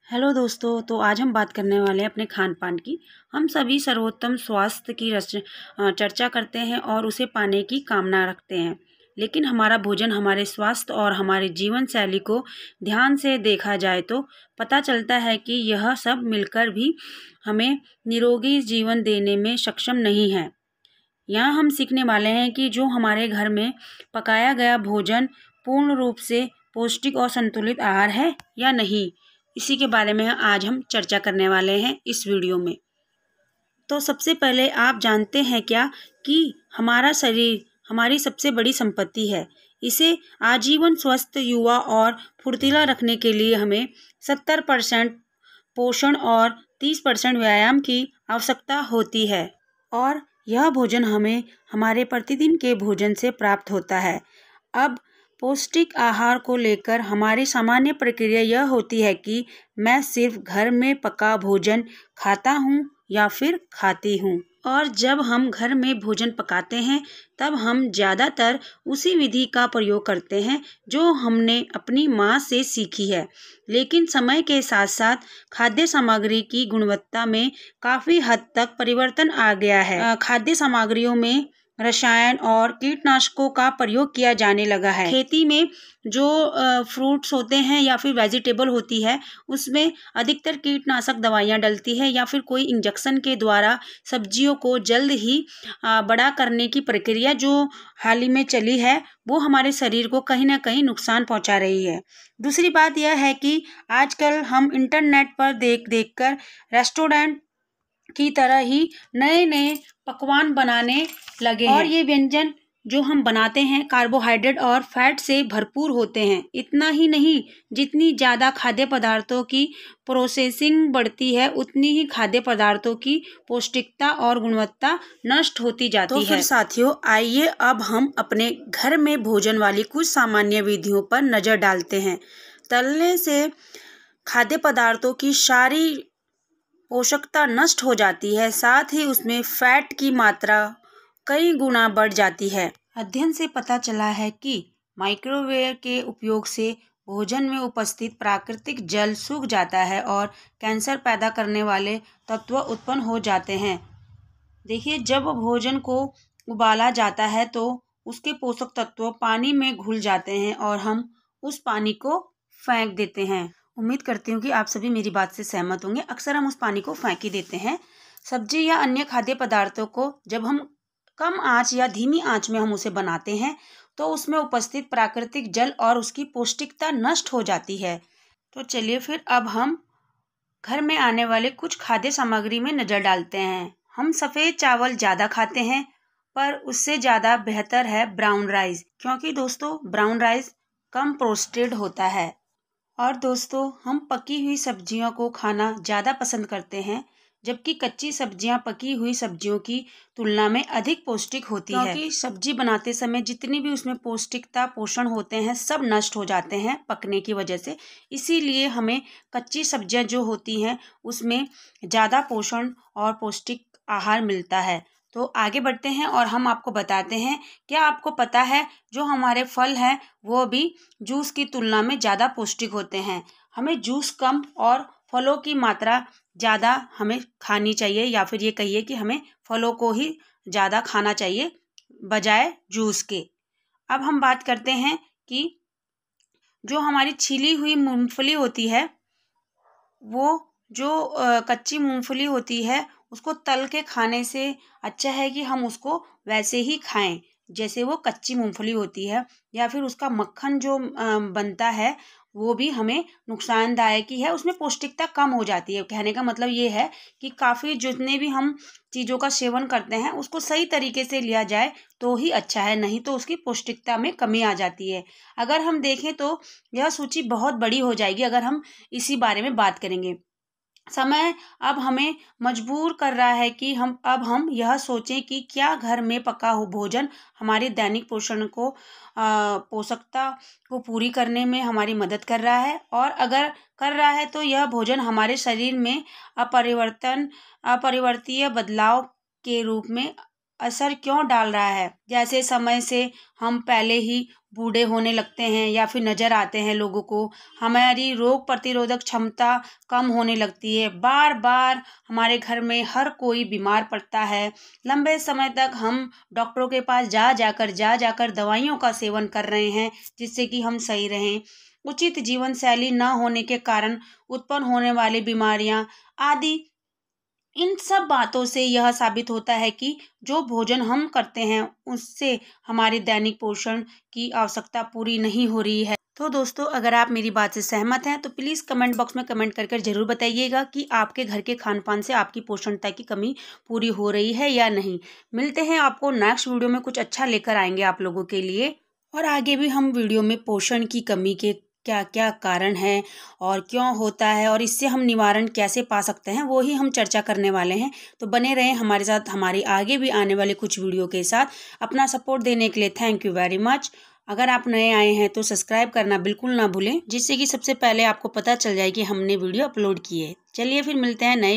Hello दोस्तों, तो आज हम बात करने वाले हैं अपने खान पान की। हम सभी सर्वोत्तम स्वास्थ्य की चर्चा करते हैं और उसे पाने की कामना रखते हैं। लेकिन हमारा भोजन हमारे स्वास्थ्य और हमारे जीवन शैली को ध्यान से देखा जाए तो पता चलता है कि यह सब मिलकर भी हमें निरोगी जीवन देने में सक्षम नहीं है। यहाँ हम सीखने वाले हैं कि जो हमारे घर में पकाया गया भोजन पूर्ण रूप से पौष्टिक और संतुलित आहार है या नहीं। इसी के बारे में आज हम चर्चा करने वाले हैं इस वीडियो में। तो सबसे पहले आप जानते हैं क्या कि हमारा शरीर हमारी सबसे बड़ी संपत्ति है। इसे आजीवन स्वस्थ, युवा और फुर्तीला रखने के लिए हमें 70% पोषण और 30% व्यायाम की आवश्यकता होती है। और यह भोजन हमें हमारे प्रतिदिन के भोजन से प्राप्त होता है। अब पौष्टिक आहार को लेकर हमारी सामान्य प्रक्रिया यह होती है कि मैं सिर्फ घर में पका भोजन खाता हूँ या फिर खाती हूँ। और जब हम घर में भोजन पकाते हैं तब हम ज़्यादातर उसी विधि का प्रयोग करते हैं जो हमने अपनी माँ से सीखी है। लेकिन समय के साथ साथ खाद्य सामग्री की गुणवत्ता में काफ़ी हद तक परिवर्तन आ गया है। खाद्य सामग्रियों में रसायन और कीटनाशकों का प्रयोग किया जाने लगा है। खेती में जो फ्रूट्स होते हैं या फिर वेजिटेबल होती है उसमें अधिकतर कीटनाशक दवाइयाँ डलती है या फिर कोई इंजेक्शन के द्वारा सब्जियों को जल्द ही बड़ा करने की प्रक्रिया जो हाल ही में चली है वो हमारे शरीर को कहीं ना कहीं नुकसान पहुंचा रही है। दूसरी बात यह है कि आजकल हम इंटरनेट पर देख कर रेस्टोरेंट की तरह ही नए नए पकवान बनाने लगे हैं। और ये व्यंजन जो हम बनाते हैं कार्बोहाइड्रेट और फैट से भरपूर होते हैं। इतना ही नहीं, जितनी ज़्यादा खाद्य पदार्थों की प्रोसेसिंग बढ़ती है उतनी ही खाद्य पदार्थों की पौष्टिकता और गुणवत्ता नष्ट होती जाती है। तो फिर साथियों, आइए अब हम अपने घर में भोजन वाली कुछ सामान्य विधियों पर नज़र डालते हैं। तलने से खाद्य पदार्थों की सारी पोषकता नष्ट हो जाती है, साथ ही उसमें फैट की मात्रा कई गुना बढ़ जाती है। अध्ययन से पता चला है कि माइक्रोवेव के उपयोग से भोजन में उपस्थित प्राकृतिक जल सूख जाता है और कैंसर पैदा करने वाले तत्व उत्पन्न हो जाते हैं। देखिए, जब भोजन को उबाला जाता है तो उसके पोषक तत्व पानी में घुल जाते हैं और हम उस पानी को फेंक देते हैं। उम्मीद करती हूँ कि आप सभी मेरी बात से सहमत होंगे। अक्सर हम उस पानी को फेंक ही देते हैं। सब्जी या अन्य खाद्य पदार्थों को जब हम कम आंच या धीमी आंच में हम उसे बनाते हैं तो उसमें उपस्थित प्राकृतिक जल और उसकी पौष्टिकता नष्ट हो जाती है। तो चलिए फिर अब हम घर में आने वाले कुछ खाद्य सामग्री में नज़र डालते हैं। हम सफ़ेद चावल ज़्यादा खाते हैं पर उससे ज़्यादा बेहतर है ब्राउन राइस, क्योंकि दोस्तों ब्राउन राइस कम प्रोसेस्ड होता है। और दोस्तों, हम पकी हुई सब्जियों को खाना ज़्यादा पसंद करते हैं, जबकि कच्ची सब्जियां पकी हुई सब्जियों की तुलना में अधिक पौष्टिक होती है। क्योंकि सब्जी बनाते समय जितनी भी उसमें पौष्टिकता पोषण होते हैं सब नष्ट हो जाते हैं पकने की वजह से। इसीलिए हमें कच्ची सब्जियां जो होती हैं उसमें ज़्यादा पोषण और पौष्टिक आहार मिलता है। तो आगे बढ़ते हैं और हम आपको बताते हैं, क्या आपको पता है जो हमारे फल हैं वो भी जूस की तुलना में ज़्यादा पौष्टिक होते हैं। हमें जूस कम और फलों की मात्रा ज़्यादा हमें खानी चाहिए, या फिर ये कहिए कि हमें फलों को ही ज़्यादा खाना चाहिए बजाय जूस के। अब हम बात करते हैं कि जो हमारी छिली हुई मूंगफली होती है वो जो कच्ची मूंगफली होती है उसको तल के खाने से अच्छा है कि हम उसको वैसे ही खाएं जैसे वो कच्ची मूंगफली होती है, या फिर उसका मक्खन जो बनता है वो भी हमें नुकसानदायक ही है, उसमें पौष्टिकता कम हो जाती है। कहने का मतलब ये है कि काफ़ी जितने भी हम चीज़ों का सेवन करते हैं उसको सही तरीके से लिया जाए तो ही अच्छा है, नहीं तो उसकी पौष्टिकता में कमी आ जाती है। अगर हम देखें तो यह सूची बहुत बड़ी हो जाएगी अगर हम इसी बारे में बात करेंगे। समय अब हमें मजबूर कर रहा है कि हम यह सोचें कि क्या घर में पका हुआ भोजन हमारे दैनिक पोषण को पोषकता को पूरी करने में हमारी मदद कर रहा है, और अगर कर रहा है तो यह भोजन हमारे शरीर में अपरिवर्तनीय बदलाव के रूप में असर क्यों डाल रहा है। जैसे समय से हम पहले ही बूढ़े होने लगते हैं या फिर नज़र आते हैं लोगों को, हमारी रोग प्रतिरोधक क्षमता कम होने लगती है, बार बार हमारे घर में हर कोई बीमार पड़ता है, लंबे समय तक हम डॉक्टरों के पास जा जाकर दवाइयों का सेवन कर रहे हैं जिससे कि हम सही रहें, उचित जीवन शैली न होने के कारण उत्पन्न होने वाली बीमारियां आदि। इन सब बातों से यह साबित होता है कि जो भोजन हम करते हैं उससे हमारी दैनिक पोषण की आवश्यकता पूरी नहीं हो रही है। तो दोस्तों, अगर आप मेरी बात से सहमत हैं तो प्लीज़ कमेंट बॉक्स में कमेंट कर ज़रूर बताइएगा कि आपके घर के खान पान से आपकी पोषणता की कमी पूरी हो रही है या नहीं। मिलते हैं आपको नेक्स्ट वीडियो में, कुछ अच्छा लेकर आएंगे आप लोगों के लिए। और आगे भी हम वीडियो में पोषण की कमी के क्या क्या कारण है और क्यों होता है और इससे हम निवारण कैसे पा सकते हैं वो ही हम चर्चा करने वाले हैं। तो बने रहें हमारे साथ हमारी आगे भी आने वाले कुछ वीडियो के साथ। अपना सपोर्ट देने के लिए थैंक यू वेरी मच। अगर आप नए आए हैं तो सब्सक्राइब करना बिल्कुल ना भूलें, जिससे कि सबसे पहले आपको पता चल जाए कि हमने वीडियो अपलोड की है। चलिए फिर मिलते हैं नए